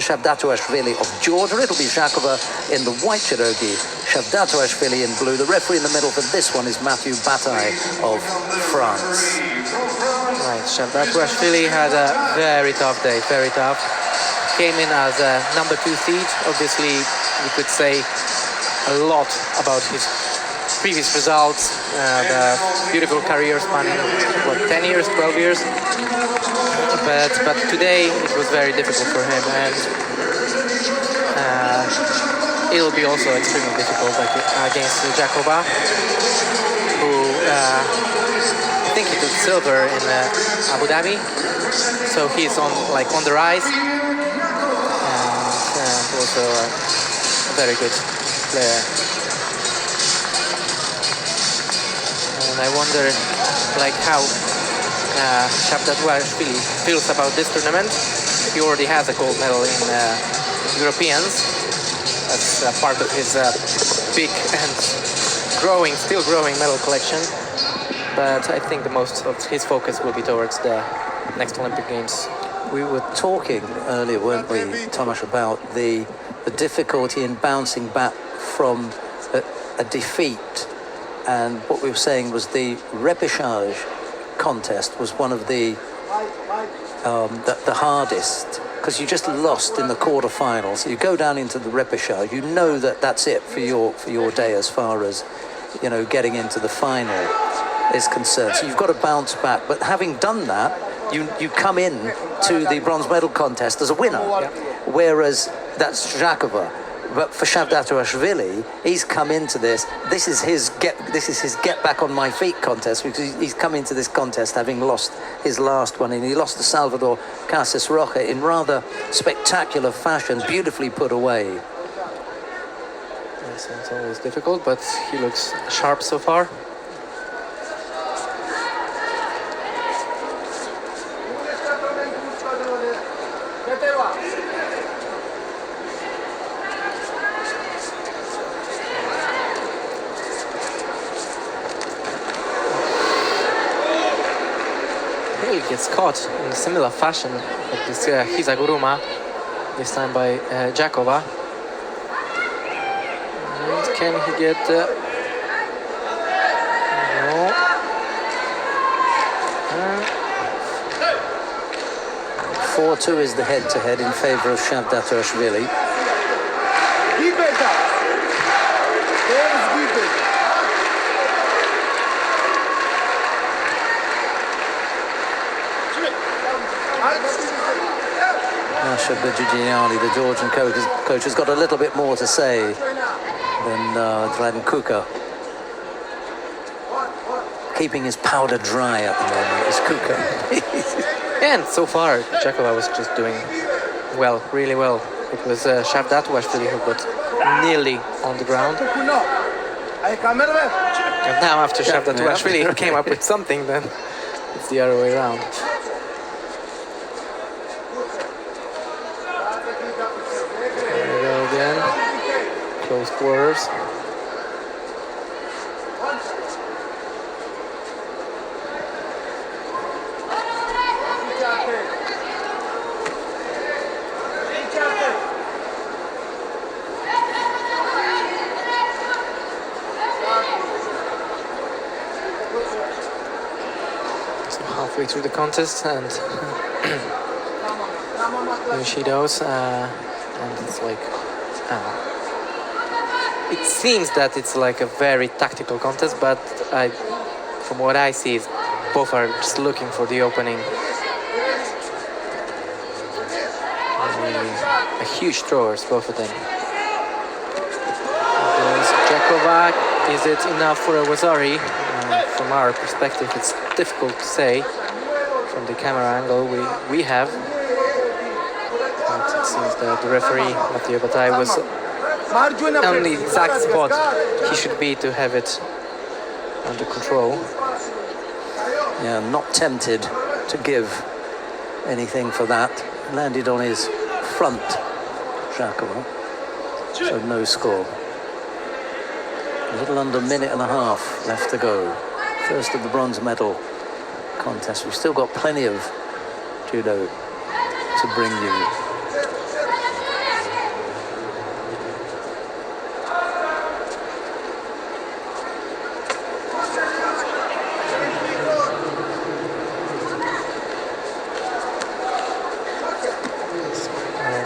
Shavdatuashvili of Georgia. It'll be Zhakova in the white Cherokee, Shavdatuashvili in blue. The referee in the middle for this one is Mathieu Bataille of France. Right, Shavdatuashvili had a very tough day, very tough. Came in as a number 2 seed. Obviously, we could say a lot about his previous results, the beautiful career spanning, what, 10 years, 12 years? But today it was very difficult for him, and it'll be also extremely difficult against Jakova, who I think he took silver in Abu Dhabi, so he's on the rise, and also a very good player. And I wonder how Shavdatuashvili feels about this tournament. He already has a gold medal in Europeans as part of his big and still growing medal collection. But I think the most of his focus will be towards the next Olympic Games. We were talking earlier, weren't we, Tomasz, about the difficulty in bouncing back from a defeat, and what we were saying was the repechage contest was one of the hardest, because you just lost in the quarterfinals. So you go down into the repechage, you know that's it for your day as far as getting into the final is concerned. So you've got to bounce back. But having done that, you come in to the bronze medal contest as a winner, whereas that's Zhakova. But for Shavdatuashvili, he's come into this. This is his get back on my feet contest, because he's come into this contest having lost his last one, and he lost to Salvador Casas Rocha in rather spectacular fashion, beautifully put away. Yes, it's always difficult, but he looks sharp so far. Gets caught in a similar fashion like this Hizaguruma, this time by Jakova. And can he get no? 4-2 is the head-to-head in favor of Shavdatuashvili. The Georgian coach, has got a little bit more to say than Dragan Kuka. Keeping his powder dry at the moment is Kuka. And so far, Jakova was just doing well, really well. It was Shavdatuashvili who got nearly on the ground. And now after Shavdatuashvili came up with something, then it's the other way around. Close quarters. So halfway through the contest, and Yoshido's, and it's like. It seems that it's like a very tactical contest, but from what I see, both are just looking for the opening. A huge throwers, both of them. There's Jakova. Is it enough for a Wazari? From our perspective, it's difficult to say. From the camera angle we have. But it seems that the referee, Mathieu Bataille, was on the exact spot he should be to have it under control. Yeah, not tempted to give anything for that. Landed on his front, Jakova. So no score. A little under a minute and a half left to go. First of the bronze medal contest. We've still got plenty of judo to bring you.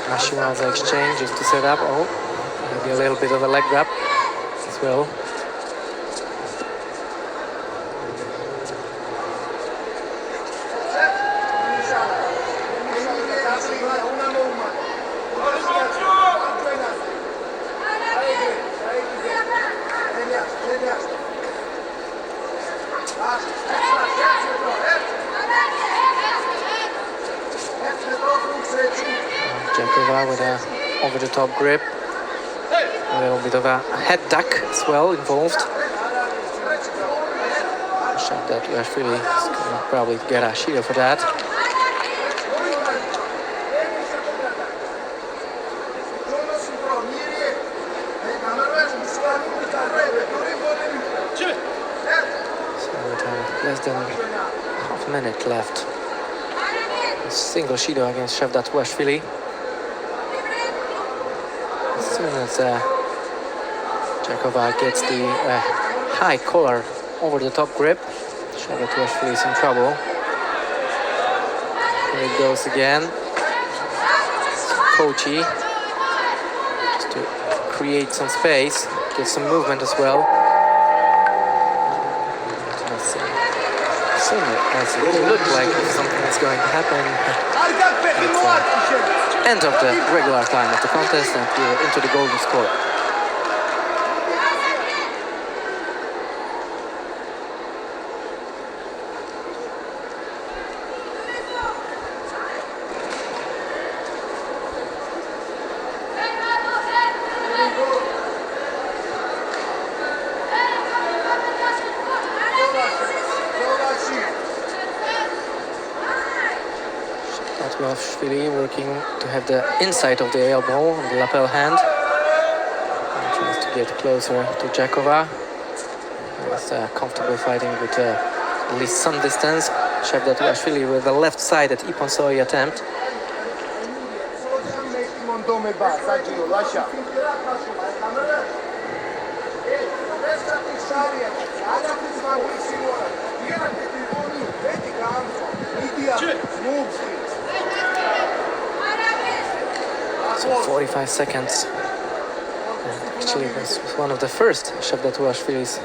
Nashima's exchange just to set up. Oh, maybe a little bit of a leg grab as well. Jakova with a over-the-top grip. A little bit of a head duck as well involved. Shavdatuashvili is going to probably get a shield for that. So with less than half a minute left. A single Shido against Shavdatuashvili. As soon as Jakova gets the high collar over the top grip, Shavdatuashvili is in trouble. Here it goes again. Kochi, just to create some space, get some movement as well. As it looked like if something is going to happen. End of the regular time of the contest, and we're into the golden score. Shavdatuashvili working to have the inside of the elbow on the lapel hand. And tries to get closer to Jakova. He's comfortable fighting with at least some distance. Shavdatuashvili with the left-sided Iponsoi attempt. So 45 seconds. Actually, this was one of the first Shavdatuashvili's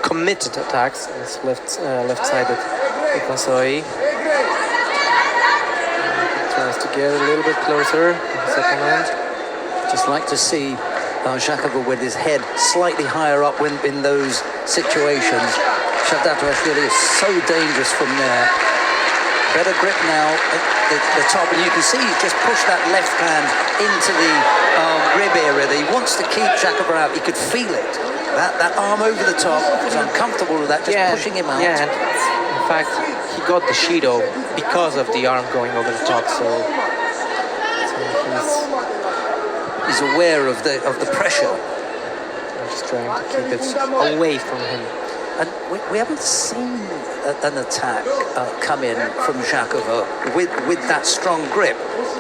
committed attacks. This left-sided Iponsoi. Tries to get a little bit closer to the second round. Just like to see Jakova with his head slightly higher up in those situations. Shavdatuashvili is so dangerous from there. Better grip now at the top, and you can see he just pushed that left hand into the rib area. He wants to keep Jakova out. He could feel it. That arm over the top, was uncomfortable with that, just pushing him out. Yeah, and in fact, he got the Shido because of the arm going over the top, so he's aware of the pressure. Just trying to keep it away from him. And we haven't seen an attack come in from Jakova with that strong grip.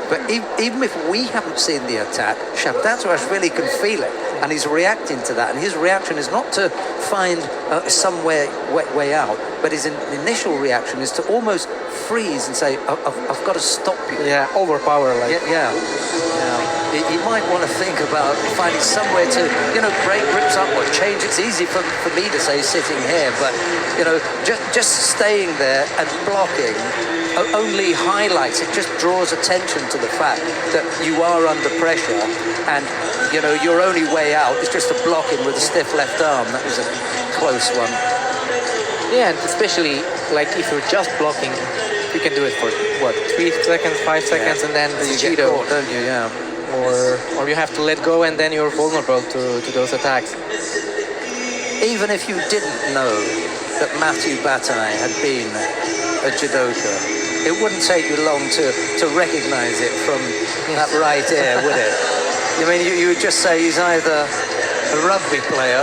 But even if we haven't seen the attack, Shavdatuashvili can feel it, and he's reacting to that. And his reaction is not to find some way out, but his initial reaction is to almost freeze and say, I've got to stop you. Yeah, overpower. Yeah. He might want to think about finding somewhere to, break grips up or change. It's easy for me to say sitting here, but, just staying there and blocking only highlights, it just draws attention to the fact that you are under pressure, and, your only way out is just to block him with a stiff left arm. That was a close one. Yeah, and especially, if you're just blocking, you can do it for, 3 seconds, 5 seconds, and then you get caught, don't you? Yeah. Or you have to let go, and then you're vulnerable to those attacks. Even if you didn't know that Matthew Bataille had been a judoka, it wouldn't take you long to recognize it from that right ear, would it? You would just say he's either a rugby player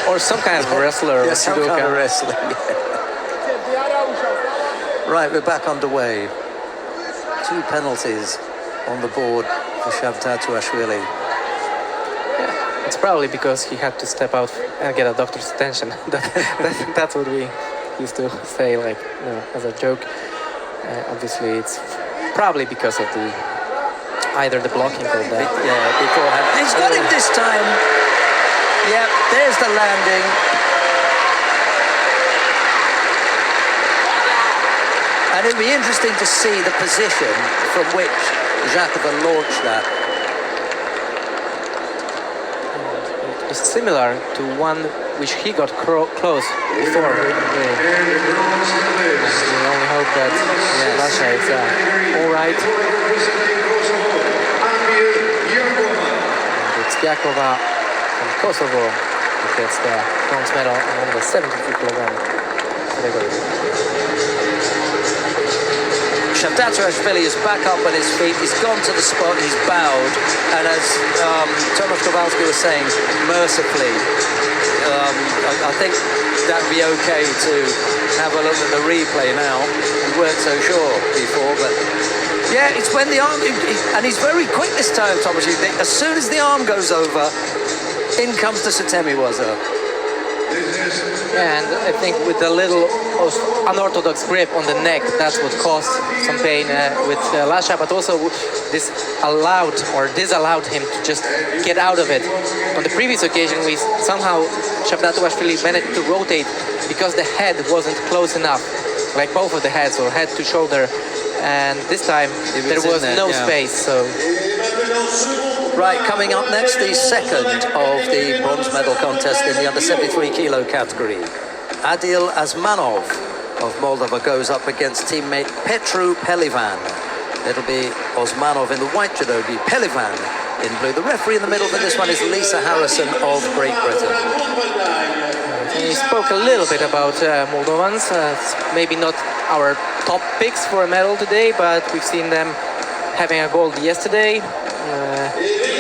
or some kind of wrestler. Yeah, some kind of wrestler. Yeah. Right, we're back underway. 2 penalties on the board for Shavdatuashvili. Yeah, it's probably because he had to step out and get a doctor's attention. That's what we used to say, as a joke. Obviously, it's probably because of the either the blocking or the... Yeah, beforehand. He's got him this time. Yep, there's the landing. And it'll be interesting to see the position from which Jakova launched that. It's similar to one which he got close before. Really. We only hope that Lasha is all right. And it's Jakova from Kosovo who gets the bronze medal in the 73-kilogram category. Shavdatoashvili is back up on his feet. He's gone to the spot. He's bowed. And as Tomasz Kowalski was saying, mercifully, I think that would be okay to have a look at the replay now. We weren't so sure before, but yeah, it's when the arm, and he's very quick this time, Tomasz. As soon as the arm goes over, in comes the Sutemi-Waza. Yeah, and I think with the little unorthodox grip on the neck, that's what caused some pain with Lasha, but also this allowed or disallowed him to just get out of it. On the previous occasion, we somehow, Shavdatoashvili managed to rotate because the head wasn't close enough, like both of the heads, or head to shoulder, and this time there was no space, so... Right, coming up next, the second of the bronze medal contest in the under 73 kilo category. Adil Asmanov of Moldova goes up against teammate Petru Pelivan. It'll be Osmanov in the white judogi, Pelivan in blue. The referee in the middle for this one is Lisa Harrison of Great Britain. He spoke a little bit about Moldovans, maybe not our top picks for a medal today, but we've seen them having a gold yesterday.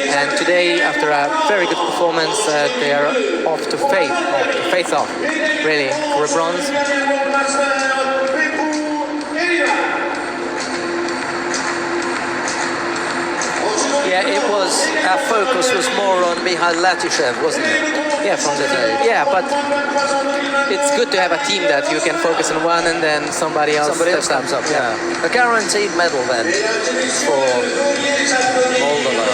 And today, after a very good performance, they are off to face off, really, for a bronze. Yeah, our focus was more on Mikhail Latishev, wasn't it? Yeah, from the day. Yeah, but it's good to have a team that you can focus on one and then somebody else comes up. Yeah. A guaranteed medal then for Moldova.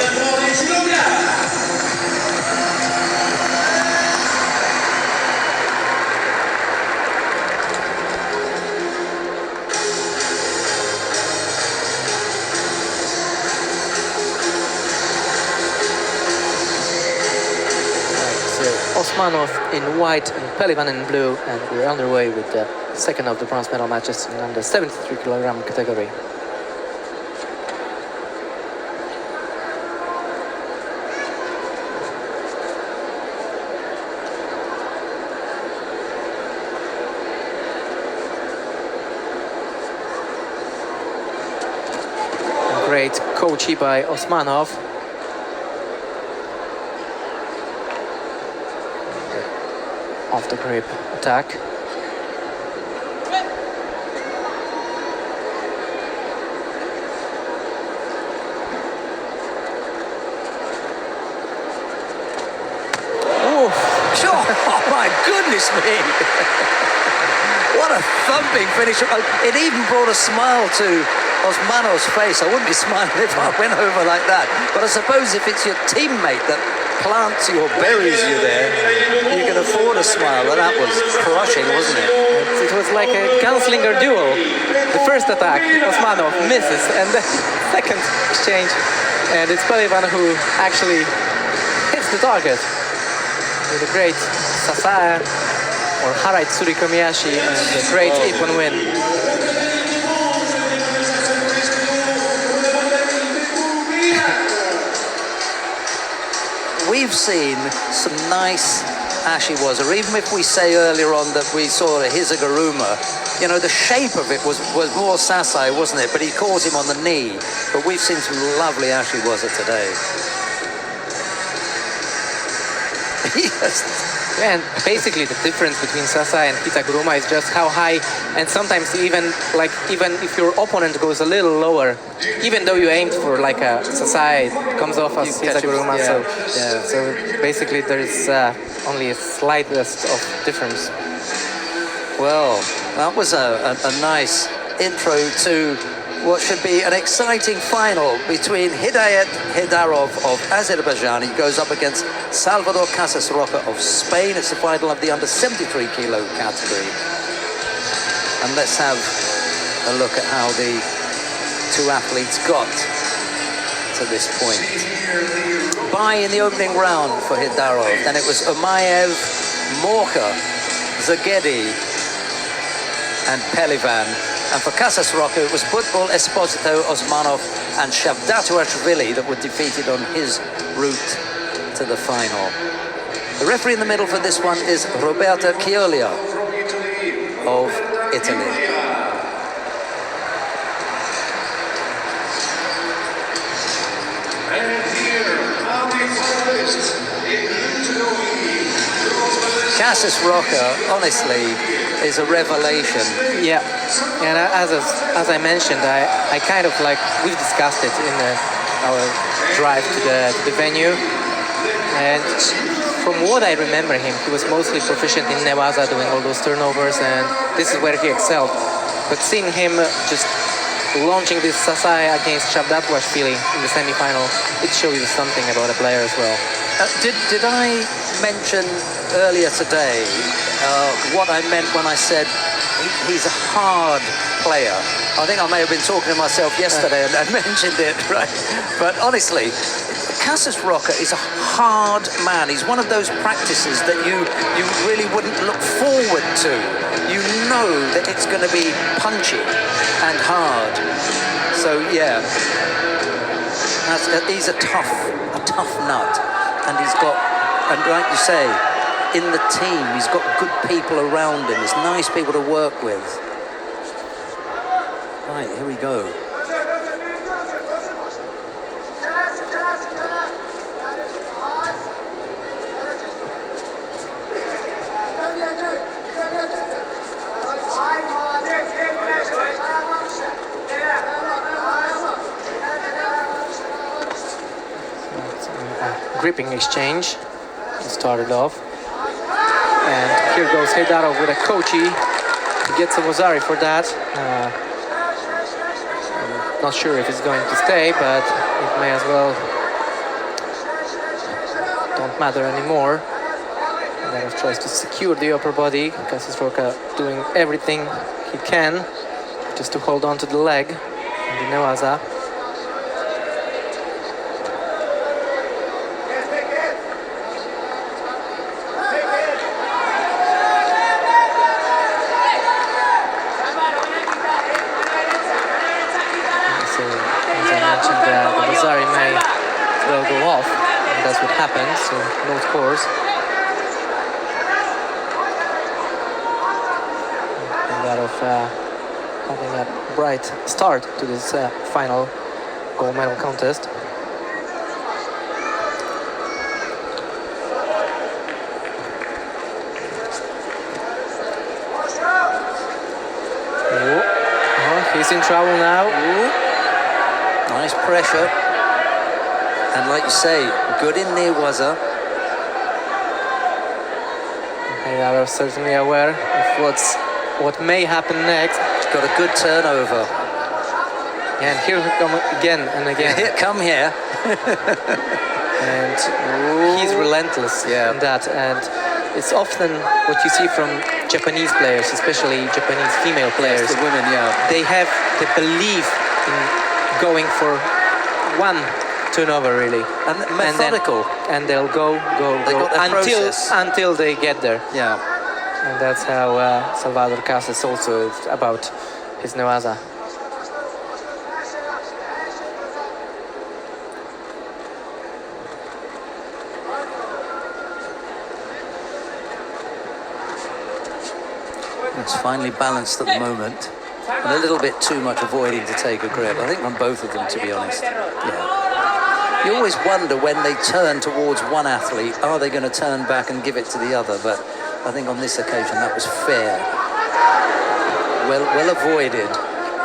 Osmanov in white and Pelivan in blue, and we're underway with the second of the bronze medal matches in under 73 kilogram category. Great coachy by Osmanov. Off the grip attack. Oh, my goodness me! What a thumping finish. It even brought a smile to Osmanov's face. I wouldn't be smiling if I went over like that. But I suppose if it's your teammate that plants you or buries you there, you can afford a smile. And that was crushing, wasn't it? It was like a gunslinger duel. The first attack, Osmanov misses, and the second exchange, and it's Pelivan who actually hits the target with a great Sasae or Harai Tsurikomiyashi and a great Ippon win. We've seen some nice Ashiwaza, even if we say earlier on that we saw a Hizaguruma, you know, the shape of it was more Sasae, wasn't it? But he caught him on the knee. But we've seen some lovely Ashiwaza today. Yes. Yeah, and basically the difference between Sasae and Hizaguruma is just how high, and sometimes even if your opponent goes a little lower, even though you aimed for like a Sasae, it comes off as Hizaguruma. Yeah. So basically there is only a slightest of difference. Well, that was a nice intro to what should be an exciting final between Hidayat Hedarov of Azerbaijan. He goes up against Salvador Casas Roca of Spain. It's the final of the under 73 kilo category. And let's have a look at how the two athletes got to this point. Bye in the opening round for Hedarov. Then it was Umayev, Morka, Zagedi and Pelivan. And for Casas Roca, it was Butbol, Esposito, Osmanov and Shavdatuashvili that were defeated on his route to the final. The referee in the middle for this one is Roberta Chiolia of Italy. Casas Roca, honestly, is a revelation. Yeah, and as I mentioned, I kind of like, we've discussed it in our drive to the venue, and from what I remember him, he was mostly proficient in Newaza, doing all those turnovers, and this is where he excelled. But seeing him just launching this Sasai against Shavdatuashvili in the semi-final, it shows you something about a player as well. Did I mention earlier today what I meant when I said he's a hard player? I think I may have been talking to myself yesterday and mentioned it, right? But honestly, Casas Roca is a hard man. He's one of those practices that you really wouldn't look forward to. You know that it's going to be punchy and hard. So yeah, he's a tough nut. And he's got, and like you say, in the team, he's got good people around him. There's nice people to work with. Right, here we go. Gripping exchange to start it off, and here goes Hedarov with a Kochi. He gets a Wazari for that. I'm not sure if it's going to stay, but it may as well don't matter anymore. Hedarov tries to secure the upper body. Casas Roca doing everything he can just to hold on to the leg and the Newaza. Happens, so no scores. And that of having a bright start to this final gold medal contest. Oh, he's in trouble now. Ooh. Nice pressure. And like you say, good in Newaza. Hedarov certainly aware of what may happen next. He's got a good turnover. And here we come again and again. Come here. And he's relentless in that. And it's often what you see from Japanese players, especially Japanese female players. Yes, the women, yeah. They have the belief in going for one turnover, really, and methodical, and they'll go until they get there. Yeah, and that's how Salvador Casas also is about his Newaza. It's finely balanced at the moment, and a little bit too much avoiding to take a grip. I think on both of them, to be honest. Yeah. You always wonder when they turn towards one athlete, are they going to turn back and give it to the other? But I think on this occasion that was fair. Well avoided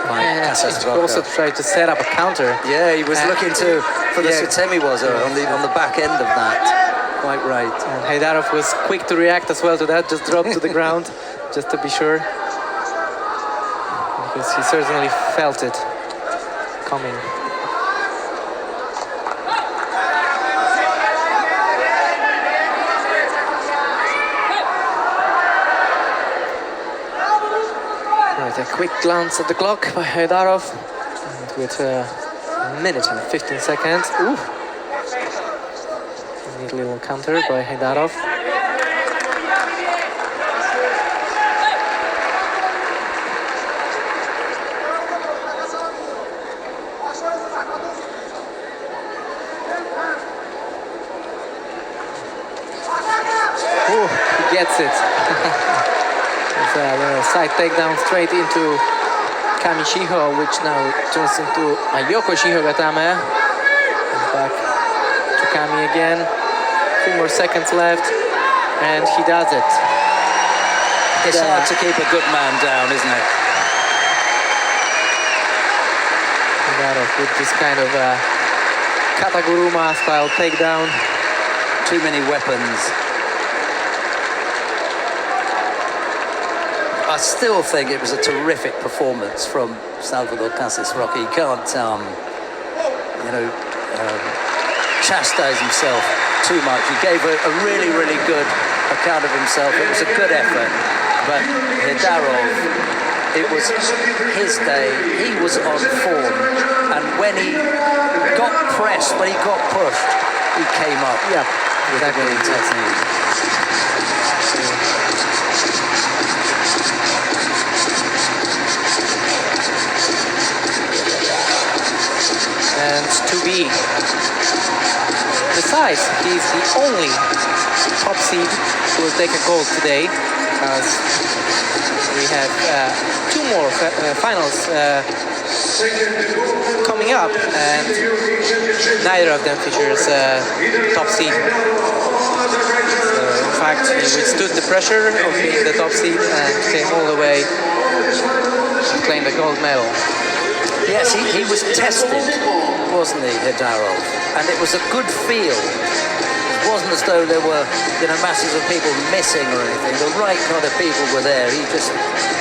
by Casas Roca. He also tried to set up a counter. Yeah, he was looking for the Sutemi on the back end of that. Quite right. And Hedarov was quick to react as well to that, just dropped to the ground, just to be sure. Because he certainly felt it. coming. Right, a quick glance at the clock by Haydarov, and with a minute and 15 seconds. Ooh. A neat little counter by Haydarov. Ooh, he gets it. It's a little side takedown straight into Kami Shiho, which now turns into Ayoko Shiho Gatame. And back to Kami again. 2 more seconds left, and he does it. It's hard to keep a good man down, isn't it? With this kind of Kataguruma style takedown. Too many weapons. I still think it was a terrific performance from Salvador Casis Roque. He can't, chastise himself too much. He gave a really, really good account of himself. It was a good effort, but Haydarov, it was his day. He was on form, and when he got pressed, when he got pushed, he came up with a winning technique. And to be precise, he's the only top seed who will take a gold today, as we have 2 more finals coming up, and neither of them features top seed. In fact, he withstood the pressure of being the top seed and came all the way to claim the gold medal. Yes, he was tested, wasn't he, Haydarov? And it was a good feel. It wasn't as though there were, masses of people missing or anything. The right kind of people were there. He just